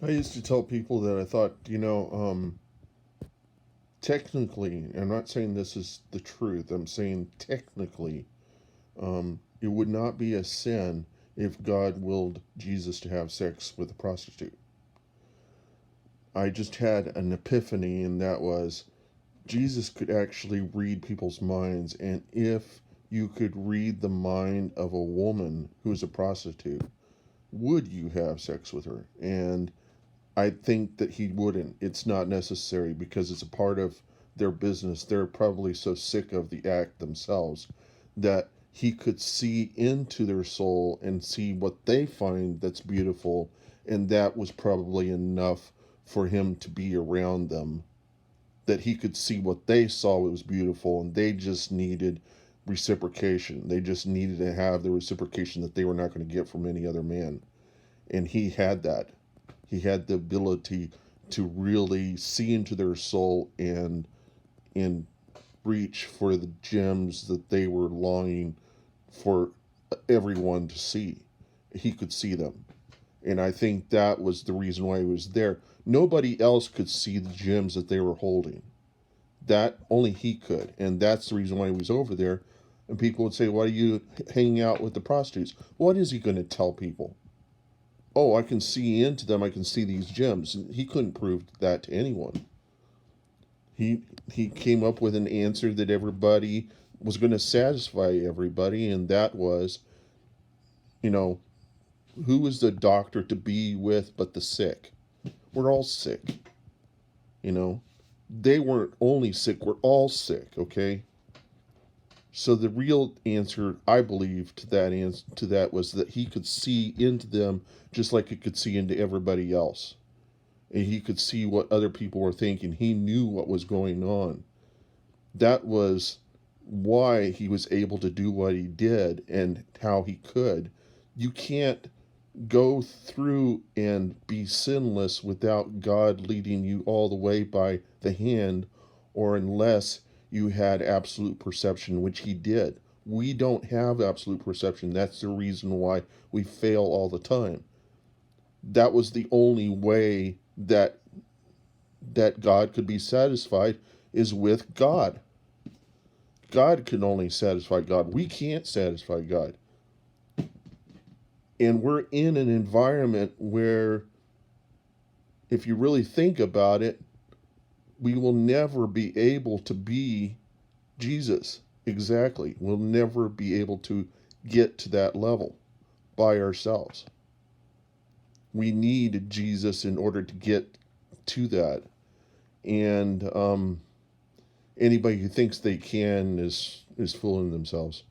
I used to tell people that I thought, technically, I'm not saying this is the truth, I'm saying technically, it would not be a sin if God willed Jesus to have sex with a prostitute. I just had an epiphany, and that was Jesus could actually read people's minds, and if you could read the mind of a woman who is a prostitute, would you have sex with her? And I think that he wouldn't. It's not necessary because it's a part of their business. They're probably so sick of the act themselves that he could see into their soul and see what they find that's beautiful, and that was probably enough for him to be around them. That he could see what they saw was beautiful, and they just needed reciprocation. They just needed to have the reciprocation that they were not going to get from any other man. And he had that. He had the ability to really see into their soul and reach for the gems that they were longing for everyone to see. He could see them. And I think that was the reason why he was there. Nobody else could see the gems that they were holding. That only he could. And that's the reason why he was over there. And people would say, why are you hanging out with the prostitutes? What is he going to tell people? Oh, I can see into them. I can see these gems. He couldn't prove that to anyone. He came up with an answer that everybody was going to satisfy everybody, and that was, you know, who is the doctor to be with but the sick? We're all sick, you know. They weren't only sick, we're all sick, okay? So the real answer, I believe, to that was that he could see into them just like he could see into everybody else. And he could see what other people were thinking. He knew what was going on. That was why he was able to do what he did and how he could. You can't go through and be sinless without God leading you all the way by the hand, or unless you had absolute perception, which he did. We don't have absolute perception. That's the reason why we fail all the time. That was the only way that God could be satisfied, is with God. God can only satisfy God. We can't satisfy God. And we're in an environment where, if you really think about it, we will never be able to be Jesus. Exactly. We'll never be able to get to that level by ourselves. We need Jesus in order to get to that. And anybody who thinks they can is fooling themselves.